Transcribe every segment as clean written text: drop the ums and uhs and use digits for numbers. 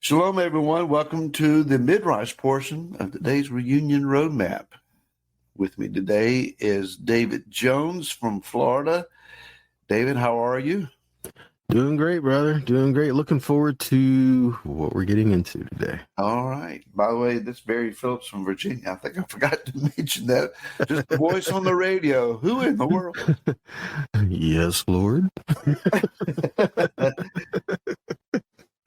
Shalom, everyone. Welcome to the Midrash portion of today's Reunion Roadmap. With me today is David Jones from Florida. David, how are you? Doing great, brother. Doing great. Looking forward to what we're getting into today. All right. By the way, this is Barry Phillips from Virginia. I think I forgot to mention that. Just a voice on the radio. Who in the world? Yes, Lord.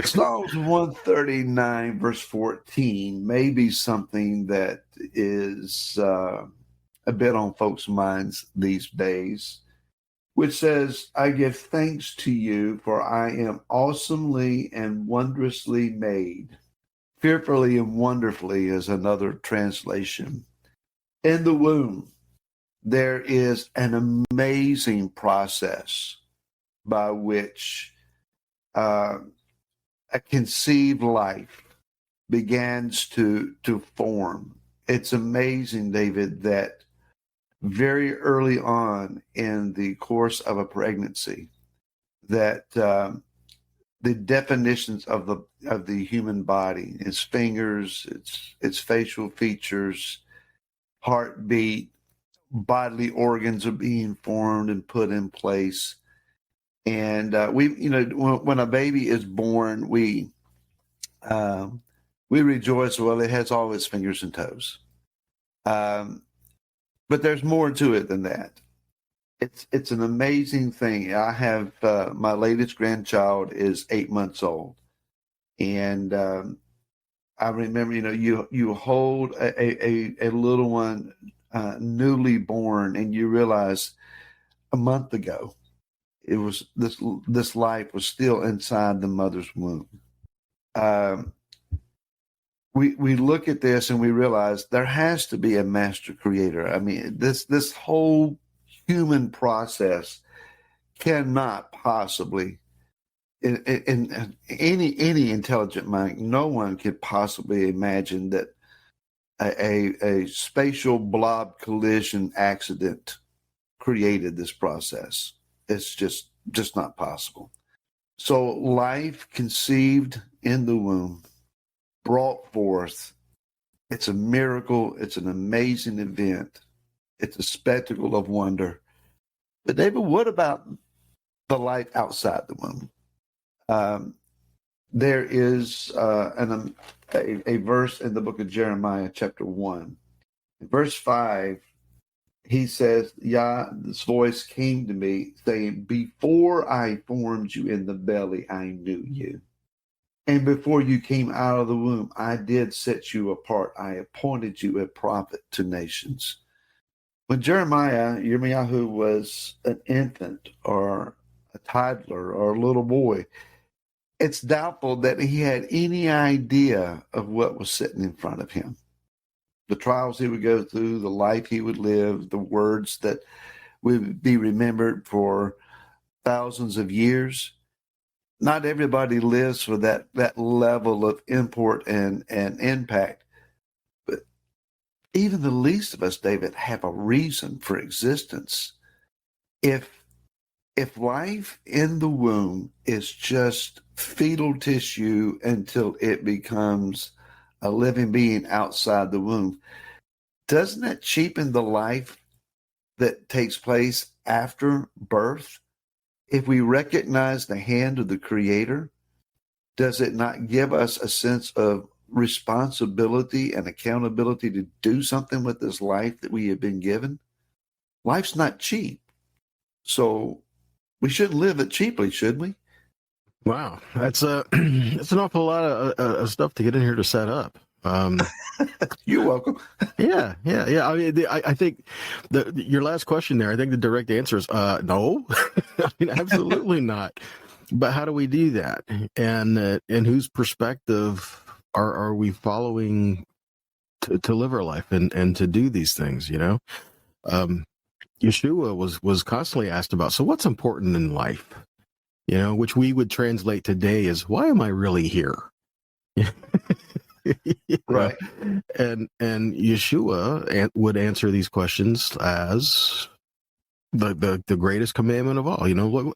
Psalms 139, verse 14, may be something that is a bit on folks' minds these days, which says, I give thanks to you, for I am awesomely and wondrously made. Fearfully and wonderfully is another translation. In the womb, there is an amazing process by which a conceived life begins to form. It's amazing, David, that very early on in the course of a pregnancy, that the definitions of the human body, its fingers, its facial features, heartbeat, bodily organs are being formed and put in place. And when a baby is born, we rejoice. Well, it has all its fingers and toes, but there's more to it than that. It's an amazing thing. I have my latest grandchild is 8 months old, and I remember, you hold a little one newly born, and you realize a month ago it was this life was still inside the mother's womb. We look at this and we realize there has to be a master creator. I mean, this whole human process cannot possibly, in any intelligent mind, no one could possibly imagine that a spatial blob collision accident created this process. It's just not possible. So life conceived in the womb, brought forth. It's a miracle. It's an amazing event. It's a spectacle of wonder. But David, what about the life outside the womb? There is a verse in the book of Jeremiah, chapter 1. In verse 5, he says, this voice came to me saying, before I formed you in the belly, I knew you. And before you came out of the womb, I did set you apart. I appointed you a prophet to nations. When Yirmiyahu was an infant or a toddler or a little boy, it's doubtful that he had any idea of what was sitting in front of him. The trials he would go through, the life he would live, the words that would be remembered for thousands of years. Not everybody lives for that level of import and impact. But even the least of us, David, have a reason for existence. If life in the womb is just fetal tissue until it becomes a living being outside the womb, doesn't that cheapen the life that takes place after birth? If we recognize the hand of the Creator, does it not give us a sense of responsibility and accountability to do something with this life that we have been given? Life's not cheap. So we shouldn't live it cheaply, should we? Wow, that's it's an awful lot of stuff to get in here to set up. You're welcome. Yeah. I mean, I think your last question there, I think the direct answer is no. I mean, absolutely not. But how do we do that? And whose perspective are we following to live our life and to do these things? Yeshua was constantly asked about, so what's important in life? Which we would translate today as, why am I really here? Right. And Yeshua would answer these questions as the greatest commandment of all.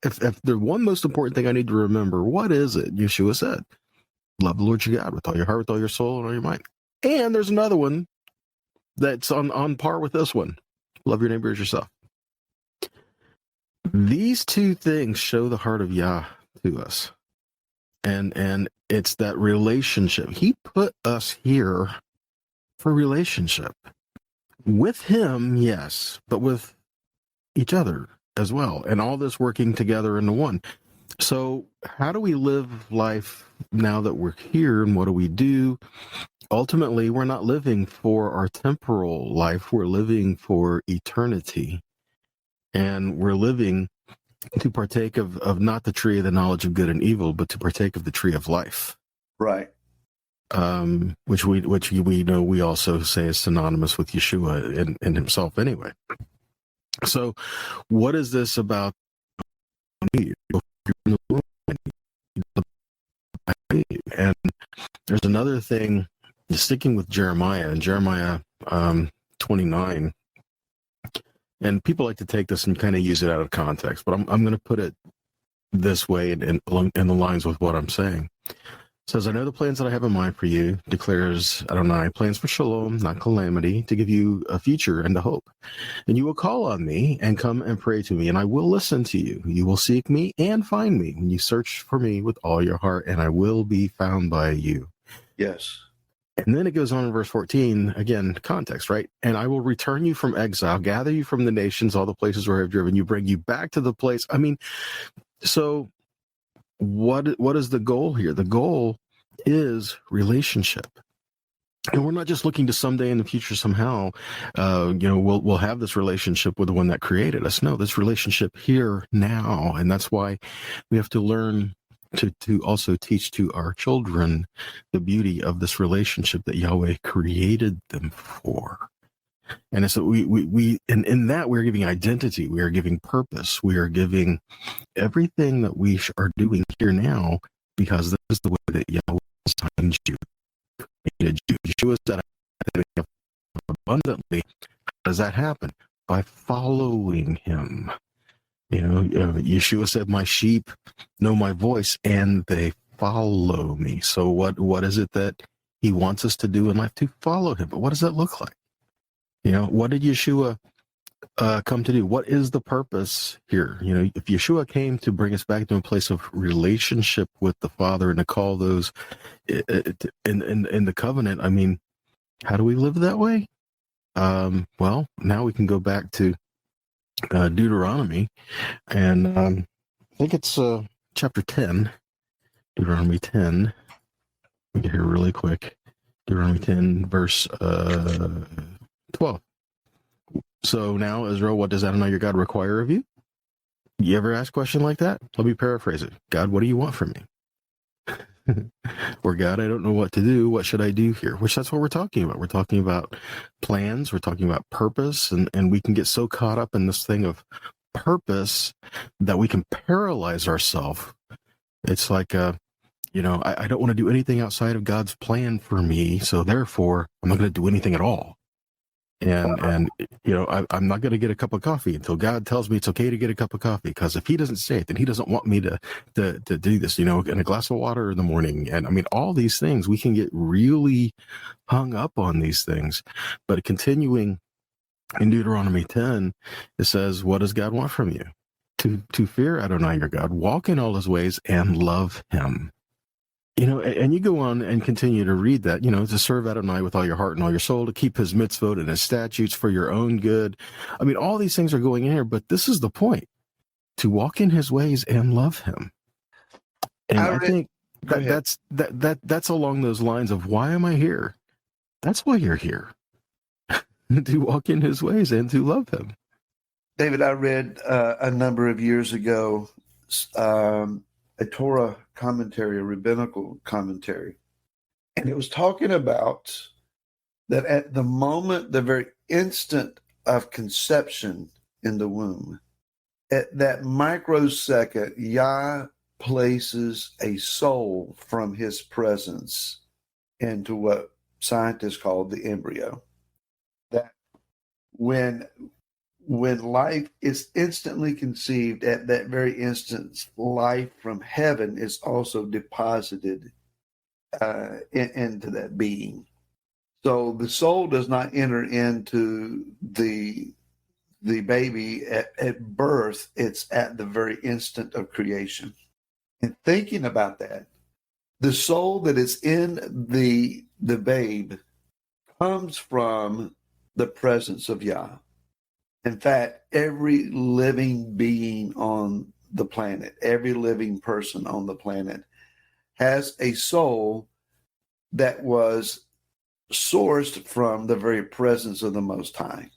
If the one most important thing I need to remember, what is it? Yeshua said, Love the Lord your God with all your heart, with all your soul, and all your mind. And there's another one that's on par with this one. Love your neighbor as yourself. These two things show the heart of Yah to us. And it's that relationship. He put us here for relationship. With him, yes, but with each other as well. And all this working together into one. So how do we live life now that we're here, and what do we do? Ultimately, we're not living for our temporal life. We're living for eternity. And we're living to partake of not the tree of the knowledge of good and evil, but to partake of the tree of life. Right. Which we know we also say is synonymous with Yeshua in himself anyway. So what is this about me? And there's another thing, sticking with Jeremiah, and Jeremiah 29, and people like to take this and kind of use it out of context, but I'm going to put it this way in the lines with what I'm saying. It says, I know the plans that I have in mind for you, declares Adonai, plans for shalom, not calamity, to give you a future and a hope. And you will call on me and come and pray to me, and I will listen to you. You will seek me and find me when you search for me with all your heart, and I will be found by you. Yes. And then it goes on in verse 14, again, context, right? And I will return you from exile, gather you from the nations, all the places where I have driven you, bring you back to the place. I mean, so what is the goal here? The goal is relationship. And we're not just looking to someday in the future somehow, we'll have this relationship with the one that created us. No, this relationship here now. And that's why we have to learn to also teach to our children the beauty of this relationship that Yahweh created them for. And so and in that we're giving identity, we are giving purpose, we are giving everything that we are doing here now, because this is the way that Yahweh designed you, created you. Yeshua said abundantly. How does that happen? By following him. Yeshua said, my sheep know my voice and they follow me. So what is it that he wants us to do in life? To follow him. But what does that look like? What did Yeshua come to do? What is the purpose here? If Yeshua came to bring us back to a place of relationship with the Father and to call those in the covenant, I mean, how do we live that way? Well, now we can go back to Deuteronomy, and I think it's chapter 10, Deuteronomy 10. Let me get here really quick. Deuteronomy 10, verse 12. So now, Israel, what does Adonai your God require of you? You ever ask a question like that? Let me paraphrase it. God, what do you want from me? Or God, I don't know what to do. What should I do here? Which that's what we're talking about. We're talking about plans. We're talking about purpose. And we can get so caught up in this thing of purpose that we can paralyze ourselves. It's like, I don't want to do anything outside of God's plan for me. So therefore, I'm not going to do anything at all. And I'm not going to get a cup of coffee until God tells me it's okay to get a cup of coffee. Because if he doesn't say it, then he doesn't want me to do this, and a glass of water in the morning. And I mean, all these things, we can get really hung up on these things. But continuing in Deuteronomy 10, it says, what does God want from you? To fear Adonai your God, walk in all his ways and love him. And you go on and continue to read that, to serve Adonai with all your heart and all your soul, to keep his mitzvot and his statutes for your own good. I mean, all these things are going in here, but this is the point, to walk in his ways and love him. And I think that's along those lines of, why am I here? That's why you're here, to walk in his ways and to love him. David, I read a number of years ago, a Torah commentary, a rabbinical commentary. And it was talking about that at the moment, the very instant of conception in the womb, at that microsecond, Yah places a soul from his presence into what scientists call the embryo. That when life is instantly conceived, at that very instant, life from heaven is also deposited into that being. So the soul does not enter into the baby at birth. It's at the very instant of creation. And thinking about that, the soul that is in the babe comes from the presence of Yah. In fact, every living being on the planet, every living person on the planet has a soul that was sourced from the very presence of the Most High.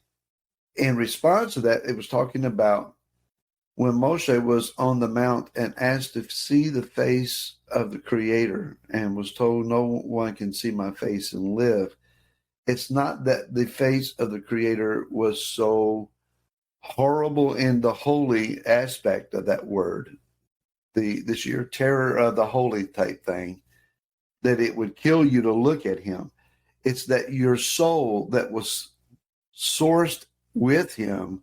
In response to that, it was talking about when Moshe was on the mount and asked to see the face of the Creator and was told, no one can see my face and live. It's not that the face of the Creator was so horrible in the holy aspect of that word, the sheer terror of the holy type thing, that it would kill you to look at him. It's that your soul that was sourced with him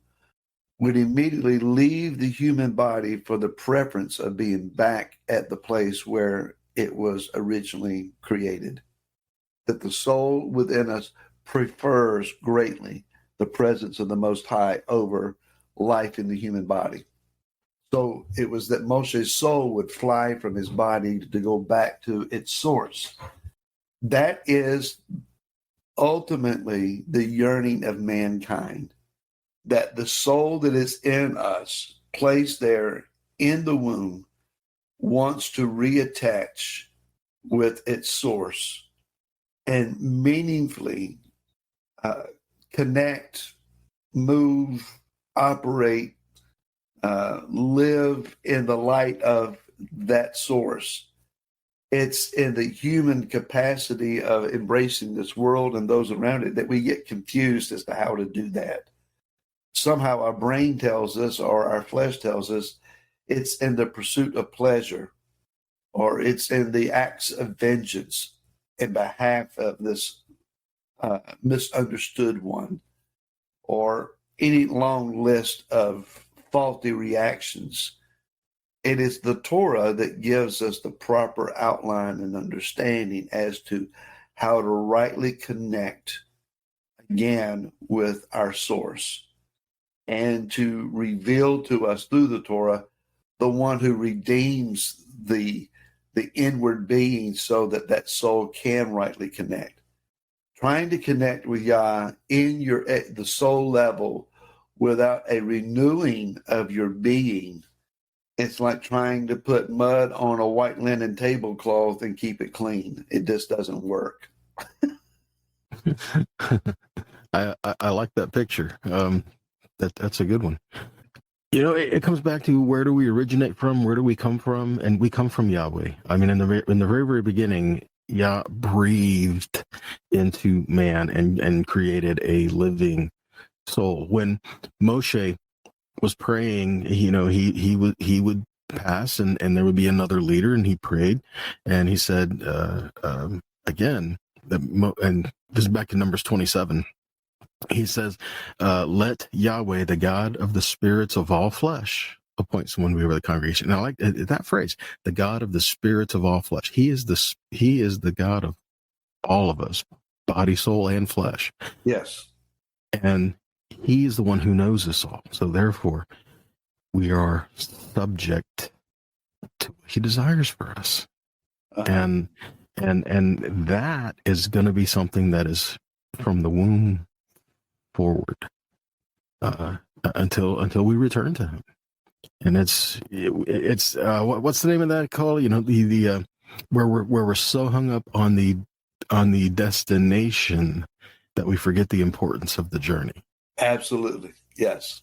would immediately leave the human body for the preference of being back at the place where it was originally created. That the soul within us prefers greatly the presence of the Most High over life in the human body. So it was that Moshe's soul would fly from his body to go back to its source. That is ultimately the yearning of mankind, that the soul that is in us, placed there in the womb, wants to reattach with its source and meaningfully connect, move, operate, live in the light of that source. It's in the human capacity of embracing this world and those around it that we get confused as to how to do that. Somehow our brain tells us, or our flesh tells us, it's in the pursuit of pleasure, or it's in the acts of vengeance in behalf of this misunderstood one, or any long list of faulty reactions. It is the Torah that gives us the proper outline and understanding as to how to rightly connect again with our source and to reveal to us through the Torah the one who redeems the inward being so that that soul can rightly connect. Trying to connect with Yah in the soul level without a renewing of your being, it's like trying to put mud on a white linen tablecloth and keep it clean. It just doesn't work. I like that picture. That's a good one. You know, it comes back to where do we originate from? Where do we come from? And we come from Yahweh. I mean, in the very, very beginning, Yah breathed into man and created a living soul. When Moshe was praying, you know, he would pass and there would be another leader, and he prayed and he said again, and this is back in Numbers 27. He says, let Yahweh, the God of the spirits of all flesh, appoint someone to be over the congregation. And I like that phrase, the God of the spirits of all flesh. He is the God of all of us, body, soul, and flesh. Yes. And he is the one who knows us all. So therefore, we are subject to what he desires for us. And that is going to be something that is from the womb forward until we return to him. And it's what's the name of that call? You know, the where we're so hung up on the destination that we forget the importance of the journey. Absolutely. Yes.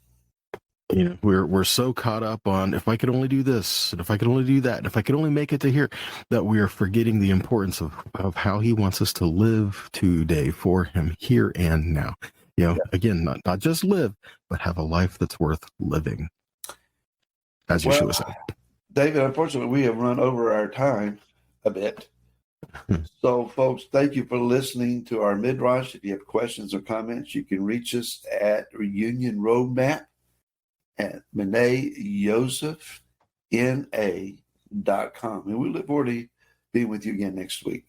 You know, we're so caught up on if I could only do this, and if I could only do that, and if I could only make it to here, that we are forgetting the importance of how he wants us to live today for him, here and now. You know, again, not just live, but have a life that's worth living. As Yeshua said. David, unfortunately, we have run over our time a bit. So, folks, thank you for listening to our Midrash. If you have questions or comments, you can reach us at Reunion Roadmap at MeneYosefNA.com. And we look forward to being with you again next week.